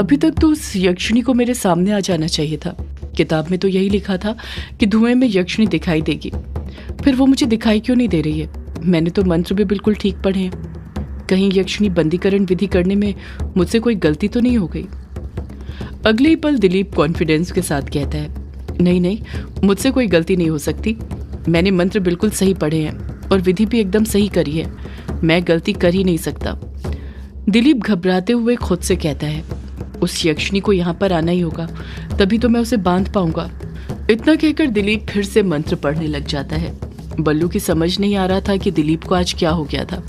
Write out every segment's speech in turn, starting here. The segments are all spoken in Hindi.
अभी तक तो उस यक्षिणी को मेरे सामने आ जाना चाहिए था। किताब में तो यही लिखा था कि धुएं में यक्षिणी दिखाई देगी। फिर वो मुझे दिखाई क्यों नहीं दे रही है? मैंने तो मंत्र भी बिल्कुल ठीक पढ़े हैं। कहीं यक्षिणी बंदीकरण विधि करने में मुझसे कोई गलती तो नहीं हो गई? अगले ही पल दिलीप कॉन्फिडेंस के साथ कहता है, नहीं नहीं, मुझसे कोई गलती नहीं हो सकती। मैंने मंत्र बिल्कुल सही पढ़े हैं और विधि भी एकदम सही करी है। मैं गलती कर ही नहीं सकता। दिलीप घबराते हुए खुद से कहता है, उस यक्षिणी को यहाँ पर आना ही होगा, तभी तो मैं उसे बांध पाऊंगा। इतना कहकर दिलीप फिर से मंत्र पढ़ने लग जाता है। बल्लू की समझ नहीं आ रहा था कि दिलीप को आज क्या हो गया था।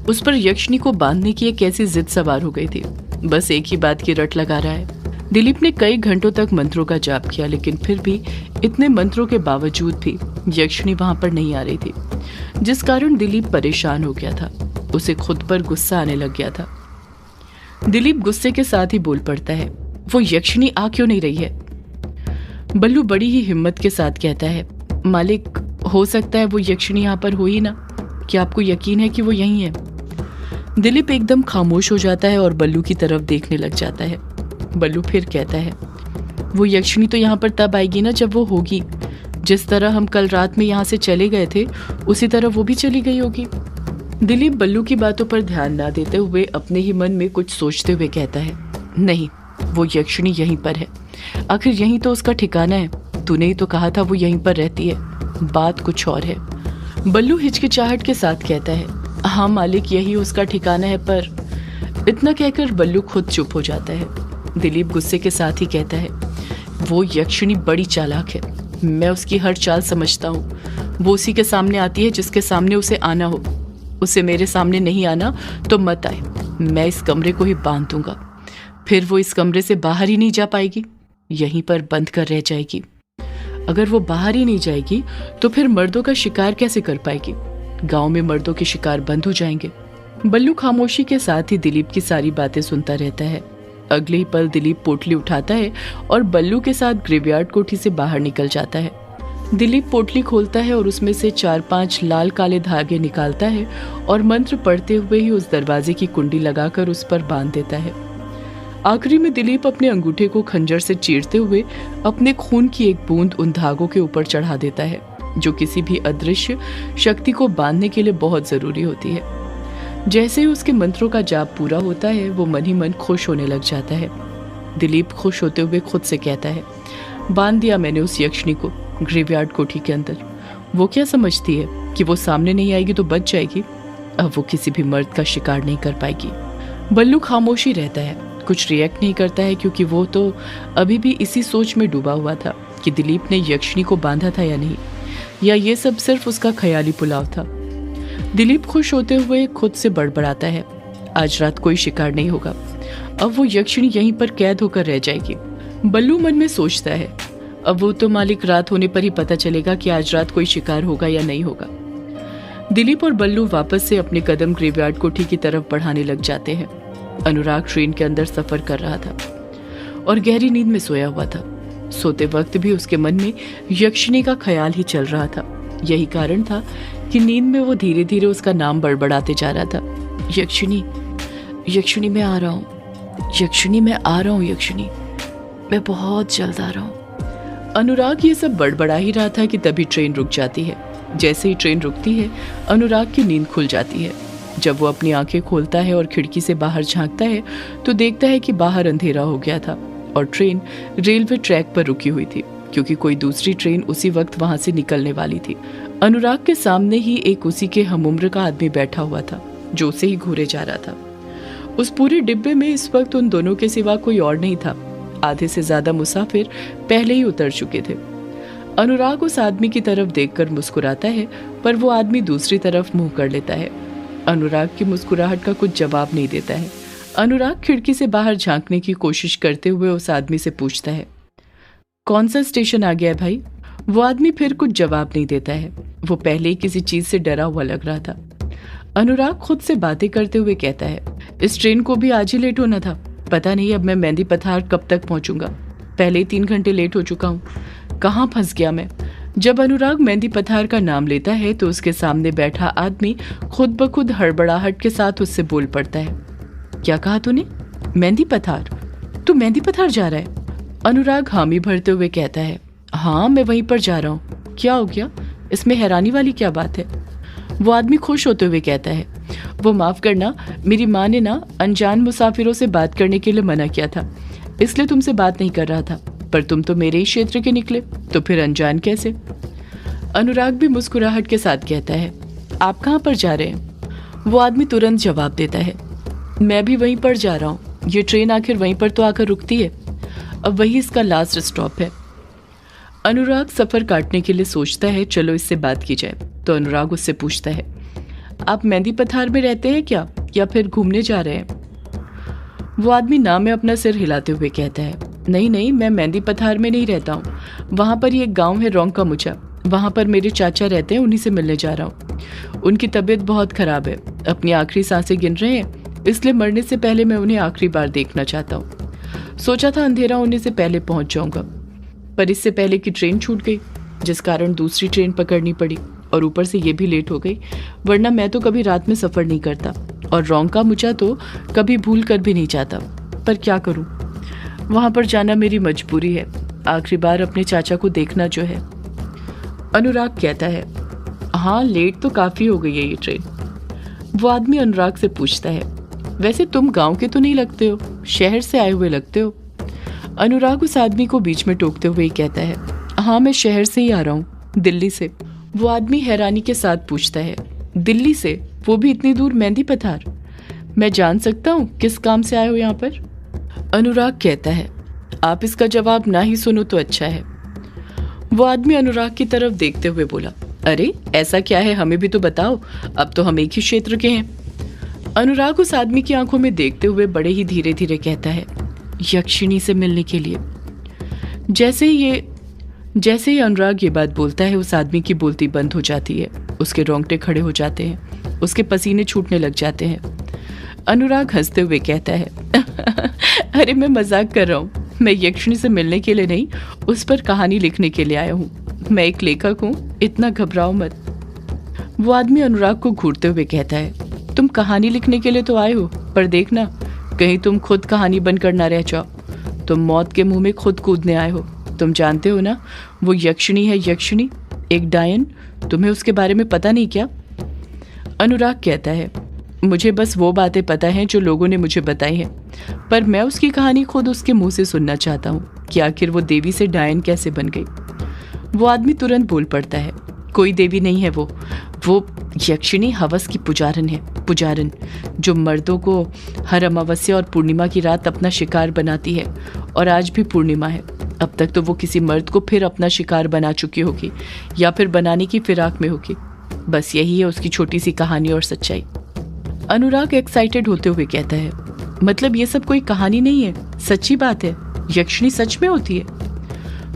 उस पर यक्षिणी को बांधने की एक ऐसी जिद सवार हो गई थी। बस एक ही बात की रट लगा रहा है। दिलीप ने कई घंटों तक मंत्रों का जाप किया, लेकिन फिर भी इतने मंत्रों के बावजूद भी यक्षिणी वहां पर नहीं आ रही थी, जिस कारण दिलीप परेशान हो गया था। उसे खुद पर गुस्सा आने लग गया था। दिलीप गुस्से के साथ ही बोल पड़ता है, वो यक्षिणी आ क्यों नहीं रही है? बल्लू बड़ी ही हिम्मत के साथ कहता है, मालिक, हो सकता है वो यक्षिणी यहाँ पर हो ही ना। क्या आपको यकीन है कि वो यहीं है? दिलीप एकदम खामोश हो जाता है और बल्लू की तरफ देखने लग जाता है। बल्लू फिर कहता है, वो यक्षिणी तो यहाँ पर तब आएगी ना जब वो होगी। जिस तरह हम कल रात में यहाँ से चले गए थे, उसी तरह वो भी चली गई होगी। दिलीप बल्लू की बातों पर ध्यान ना देते हुए अपने ही मन में कुछ सोचते हुए कहता है, नहीं, वो यक्षिणी यहीं पर है। आखिर यहीं तो उसका ठिकाना है। तूने ही तो कहा था वो यहीं पर रहती है। बात कुछ और है। बल्लू हिचकिचाहट के साथ कहता है, हाँ मालिक, यही उसका ठिकाना है, पर। इतना कहकर बल्लू खुद चुप हो जाता है। दिलीप गुस्से के साथ ही कहता है, वो यक्षिणी बड़ी चालाक है। मैं उसकी हर चाल समझता हूँ। वो उसी के सामने आती है जिसके सामने उसे आना हो। उसे मेरे सामने नहीं आना तो मत आए। मैं इस कमरे को ही बांध दूंगा। फिर वो इस कमरे से बाहर ही नहीं जा पाएगी, यहीं पर बंद कर रह जाएगी। अगर वो बाहर ही नहीं जाएगी तो फिर मर्दों का शिकार कैसे कर पाएगी? गांव में मर्दों के शिकार बंद हो जाएंगे। बल्लू खामोशी के साथ ही दिलीप की सारी बातें सुनता रहता है। अगले ही पल दिलीप पोटली उठाता है और बल्लू के साथ ग्रेवयार्ड कोठी से बाहर निकल जाता है। दिलीप पोटली खोलता है और उसमें से 4-5 लाल काले धागे निकालता है और मंत्र पढ़ते हुए ही उस दरवाजे की कुंडी लगाकर उस पर बांध देता है। आखिरी में दिलीप अपने अंगूठे को खंजर से चीरते हुए अपने खून की एक बूंद उन धागों के ऊपर चढ़ा देता है, जो किसी भी अदृश्य शक्ति को बांधने के लिए बहुत जरूरी होती है। जैसे ही उसके मंत्रों का जाप पूरा होता है, वो मन ही मन खुश होने लग जाता है। दिलीप खुश होते हुए खुद से कहता है, बांध दिया मैंने उस यक्षिणी को ग्रेवयार्ड कोठी के अंदर। वो क्या समझती है कि वो सामने नहीं आएगी तो बच जाएगी? अब वो किसी भी मर्द का शिकार नहीं कर पाएगी। बल्लू खामोशी रहता है, कुछ रिएक्ट नहीं करता है, क्योंकि वो तो अभी भी इसी सोच में डूबा हुआ था कि दिलीप ने यक्षिणी को बांधा था या नहीं, या ये सब सिर्फ उसका ख्याली पुलाव था। दिलीप खुश होते हुए खुद से बड़बड़ाता है, आज रात कोई शिकार नहीं होगा। अब वो यक्षिणी यहीं पर कैद होकर रह जाएगी। बल्लू मन में सोचता है, अब वो तो मालिक रात होने पर ही पता चलेगा कि आज रात कोई शिकार होगा या नहीं होगा। दिलीप और बल्लू वापस से अपने कदम ग्रेवयार्ड कोठी की तरफ बढ़ाने लग जाते हैं। अनुराग ट्रेन के अंदर सफर कर रहा था और गहरी नींद में सोया हुआ था। सोते वक्त भी उसके मन में यक्षिणी का ख्याल ही चल रहा था। यही कारण था कि नींद में वो धीरे धीरे उसका नाम बड़बड़ाते जा रहा था, यक्षिणी, यक्षिणी मैं आ रहा हूँ, यक्षिणी मैं आ रहा हूँ, यक्षिणी मैं बहुत जल्द आ रहा हूँ। अनुराग ये सब बड़बड़ा ही रहा था कि तभी ट्रेन रुक जाती है। जैसे ही ट्रेन रुकती है, अनुराग की नींद खुल जाती है। जब वो अपनी आंखें खोलता है और खिड़की से बाहर झांकता है तो देखता है कि बाहर अंधेरा हो गया था और ट्रेन रेलवे ट्रैक पर रुकी हुई थी, क्योंकि कोई दूसरी ट्रेन उसी वक्त वहां से निकलने वाली थी। अनुराग के सामने ही एक उसी के हमउम्र का आदमी बैठा हुआ था, जो उसे ही घूरे जा रहा था। उस पूरे डिब्बे में इस वक्त उन दोनों के सिवा कोई और नहीं था। आधे से ज्यादा मुसाफिर पहले ही उतर चुके थे। अनुराग उस आदमी की तरफ देखकर मुस्कुराता है, पर वो आदमी दूसरी तरफ मुंह कर लेता है। अनुराग की मुस्कुराहट का कुछ जवाब नहीं देता है। अनुराग खिड़की से बाहर झांकने की कोशिश करते हुए उस आदमी से पूछता है, कौन सा स्टेशन आ गया है भाई? वो आदमी फिर कुछ जवाब नहीं देता है। वो पहले ही किसी चीज से डरा हुआ लग रहा था। अनुराग खुद से बातें करते हुए कहता है, इस ट्रेन को भी आज ही लेट होना था। पता नहीं अब मैं मेहंदी पथार कब तक पहुंचूंगा। पहले ही 3 घंटे लेट हो चुका हूँ। कहाँ फंस गया मैं? जब अनुराग मेहंदी पथार का नाम लेता है तो उसके सामने बैठा आदमी खुद ब खुद हड़बड़ाहट के साथ उससे बोल पड़ता है, क्या कहा तूने? मेहंदी पथार? तू मेहंदी पथार जा रहा है? अनुराग हामी भरते हुए कहता है, हाँ मैं वहीं पर जा रहा हूँ। क्या हो गया, इसमें हैरानी वाली क्या बात है? वो आदमी खुश होते हुए कहता है, वो माफ करना, मेरी माँ ने ना अनजान मुसाफिरों से बात करने के लिए मना किया था, इसलिए तुमसे बात नहीं कर रहा था। पर तुम तो मेरे ही क्षेत्र के निकले, तो फिर अनजान कैसे? अनुराग भी मुस्कुराहट के साथ कहता है, आप कहाँ पर जा रहे हैं? वो आदमी तुरंत जवाब देता है, मैं भी वहीं पर जा रहा हूँ। ये ट्रेन आखिर वहीं पर तो आकर रुकती है, अब वही इसका लास्ट स्टॉप है। अनुराग सफर काटने के लिए सोचता है, चलो इससे बात की जाए। तो अनुराग उससे पूछता है, आप मेहंदी पथार में रहते हैं क्या, या फिर घूमने जा रहे हैं? वो आदमी ना में अपना सिर हिलाते हुए कहता है, नहीं नहीं, मैं मेहंदी पथार में नहीं रहता हूँ। वहाँ पर ही एक गाँव है रोंका मुचा, वहाँ पर मेरे चाचा रहते हैं, उन्हीं से मिलने जा रहा हूँ। उनकी तबीयत बहुत खराब है, अपनी आखिरी सांसें गिन रहे हैं, इसलिए मरने से पहले मैं उन्हें आखिरी बार देखना चाहता हूँ। सोचा था अंधेरा होने से पहले पहुँच जाऊँगा, पर इससे पहले कि ट्रेन छूट गई, जिस कारण दूसरी ट्रेन पकड़नी पड़ी, और ऊपर से ये भी लेट हो गई, वरना मैं तो कभी रात में सफ़र नहीं करता, और रोंका मुचा तो कभी भूल कर भी नहीं चाहता। पर क्या करूँ, वहाँ पर जाना मेरी मजबूरी है, आखिरी बार अपने चाचा को देखना जो है। अनुराग कहता है, हाँ लेट तो काफ़ी हो गई है ये ट्रेन। वो आदमी अनुराग से पूछता है, वैसे तुम गांव के तो नहीं लगते हो, शहर से आए हुए लगते हो। अनुराग उस आदमी को बीच में टोकते हुए ही कहता है, हाँ मैं शहर से ही आ रहा हूँ, दिल्ली से। वो आदमी हैरानी के साथ पूछता है, दिल्ली से, वो भी इतनी दूर मेहंदी पथार? मैं जान सकता हूँ किस काम से आए हो यहाँ पर? अनुराग कहता है, आप इसका जवाब ना ही सुनो तो अच्छा है। वो आदमी अनुराग की तरफ देखते हुए बोला, अरे ऐसा क्या है, हमें भी तो बताओ, अब तो हम एक ही क्षेत्र के हैं। अनुराग उस आदमी की आंखों में देखते हुए बड़े ही धीरे धीरे कहता है, यक्षिणी से मिलने के लिए। जैसे ही अनुराग ये बात बोलता है, उस आदमी की बोलती बंद हो जाती है, उसके रोंगटे खड़े हो जाते हैं, उसके पसीने छूटने लग जाते हैं। अनुराग हंसते हुए कहता है, अरे मैं मजाक कर रहा हूँ, मैं यक्षिणी से मिलने के लिए नहीं, उस पर कहानी लिखने के लिए आया हूँ। मैं एक लेखक हूँ, इतना घबराओ मत। वो आदमी अनुराग को घूरते हुए कहता है, तुम कहानी लिखने के लिए तो आए हो, पर देखना कहीं तुम खुद कहानी बनकर ना रह जाओ। तुम मौत के मुंह में खुद कूदने आए हो। तुम जानते हो ना, वो यक्षिणी है, यक्षिणी, एक डायन। तुम्हें उसके बारे में पता नहीं क्या? अनुराग कहता है, मुझे बस वो बातें पता हैं जो लोगों ने मुझे बताई हैं, पर मैं उसकी कहानी खुद उसके मुंह से सुनना चाहता हूँ कि आखिर वो देवी से डायन कैसे बन गई। वो आदमी तुरंत बोल पड़ता है, कोई देवी नहीं है वो यक्षिणी हवस की पुजारन है, पुजारन, जो मर्दों को हर अमावस्या और पूर्णिमा की रात अपना शिकार बनाती है। और आज भी पूर्णिमा है, अब तक तो वो किसी मर्द को फिर अपना शिकार बना चुकी होगी, या फिर बनाने की फिराक में होगी। बस यही है उसकी छोटी सी कहानी और सच्चाई। अनुराग एक्साइटेड होते हुए कहता है, मतलब ये सब कोई कहानी नहीं है, सच्ची बात है, यक्षिणी सच में होती है?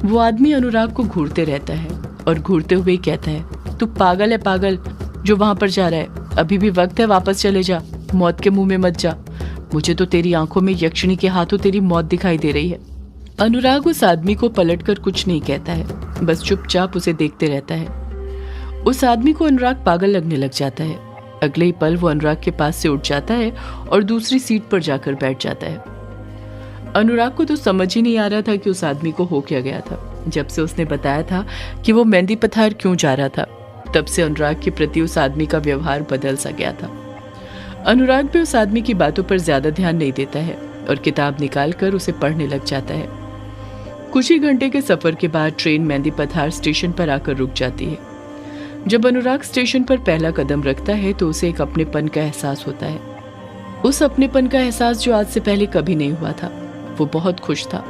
वो आदमी अनुराग को घूरते रहता है और घूरते हुए ही कहता है, तू पागल है, पागल जो वहां पर जा रहा है, अभी भी वक्त है, वापस चले जा, मौत के मुंह में मत जा। मुझे तो तेरी आंखों में यक्षिणी के हाथों तेरी मौत दिखाई दे रही है। अनुराग उस आदमी को पलटकर कुछ नहीं कहता है, बस चुपचाप उसे देखते रहता है। उस आदमी को अनुराग पागल लगने लग जाता है। अगले ही पल वो अनुराग के पास से उठ जाता है और दूसरी सीट पर जाकर बैठ जाता है। अनुराग को तो समझ ही नहीं आ रहा था कि उस आदमी को हो क्या गया था। जब से उसने बताया था कि वो मेहंदी पथार क्यों जा रहा था, तब से अनुराग के प्रति उस आदमी का व्यवहार बदल सा गया था। अनुराग भी उस आदमी की बातों पर ज्यादा ध्यान नहीं देता है और किताब निकालकर उसे पढ़ने लग जाता है। कुछ ही घंटे के सफर के बाद ट्रेन मेहंदी पथार स्टेशन पर आकर रुक जाती है। जब अनुराग स्टेशन पर पहला कदम रखता है तो उसे एक अपनेपन का एहसास होता है। उस अपनेपन का एहसास जो आज से पहले कभी नहीं हुआ था। वो बहुत खुश था।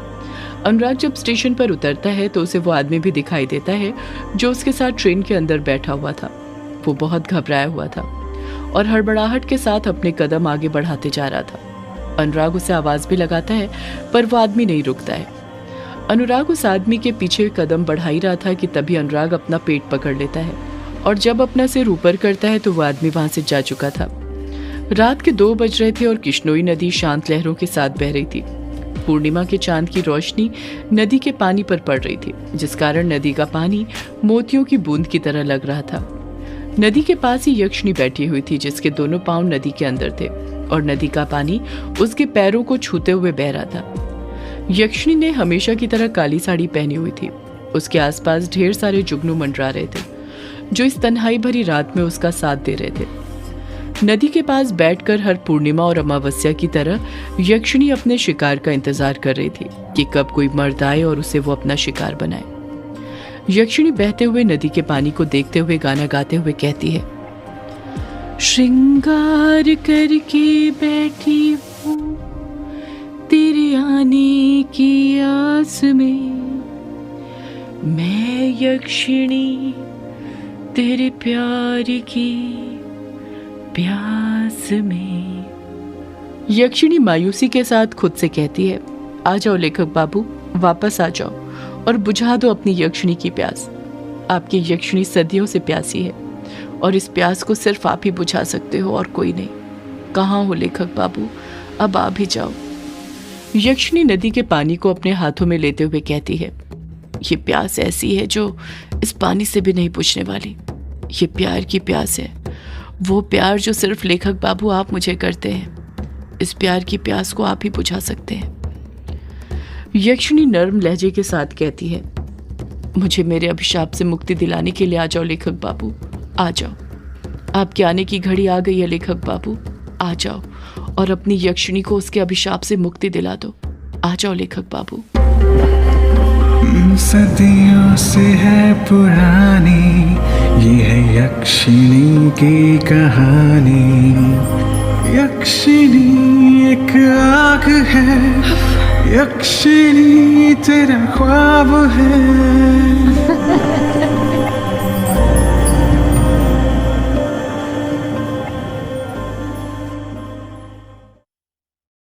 अनुराग जब स्टेशन पर उतरता है तो उसे वो आदमी भी दिखाई देता है जो उसके साथ ट्रेन के अंदर बैठा हुआ था। वो बहुत घबराया हुआ था और हड़बड़ाहट के साथ अपने कदम आगे बढ़ाते जा रहा था। अनुराग उसे आवाज भी लगाता है पर वो आदमी नहीं रुकता है। अनुराग उस आदमी के पीछे कदम बढ़ा ही रहा था कि तभी अनुराग अपना पेट पकड़ लेता है और जब अपना सिर ऊपर करता है तो वो आदमी वहां से जा चुका था। रात के 2 बज रहे थे और किश्नोई नदी शांत लहरों के साथ बह रही थी। पूर्णिमा के चांद की रोशनी नदी के पानी पर पड़ रही थी, जिस कारण नदी का पानी मोतियों की बूंद की तरह लग रहा था। नदी के पास ही यक्षिणी बैठी हुई थी जिसके दोनों पांव नदी के अंदर थे और नदी का पानी उसके पैरों को छूते हुए बह रहा था। यक्षिणी ने हमेशा की तरह काली साड़ी पहनी हुई थी। उसके आसपास ढेर सारे जुगनू मंडरा रहे थे जो इस तन्हाई भरी रात में उसका साथ दे रहे थे। नदी के पास बैठकर हर पूर्णिमा और अमावस्या की तरह यक्षिणी अपने शिकार का इंतजार कर रही थी कि कब कोई मर्द आए और उसे वो अपना शिकार बनाए। यक्षिणी बहते हुए नदी के पानी को देखते हुए गाना गाते हुए कहती है, श्रृंगार करके बैठी हूँ तेरे आने की आस में, मैं यक्षिणी तेरे प्यार की प्यास में। यक्षिणी मायूसी के साथ खुद से कहती है, आ जाओ लेखक बाबू, वापस आ जाओ और बुझा दो अपनी यक्षिणी की प्यास। आपकी यक्षिणी सदियों से प्यासी है और इस प्यास को सिर्फ आप ही बुझा सकते हो और कोई नहीं। कहाँ हो लेखक बाबू, अब आ भी जाओ। यक्षिणी नदी के पानी को अपने हाथों में लेते हुए कहती है, ये प्यास ऐसी है जो इस पानी से भी नहीं बुझने वाली। ये प्यार की प्यास है, वो प्यार जो सिर्फ लेखक बाबू आप मुझे करते हैं। इस प्यार की प्यास को आप ही बुझा सकते हैं। यक्षिणी नर्म लहजे के साथ कहती है, मुझे मेरे अभिशाप से मुक्ति दिलाने के लिए आ जाओ लेखक बाबू, आ जाओ। आपके आने की घड़ी आ गई है लेखक बाबू, आ जाओ और अपनी यक्षिणी को उसके अभिशाप से मुक्ति दिला दो। आ जाओ लेखक बाबू। सदियों से है पुरानी ये है यक्षिणी की कहानी। यक्षिणी एक आग है, यक्षिणी तेरा ख्वाब है।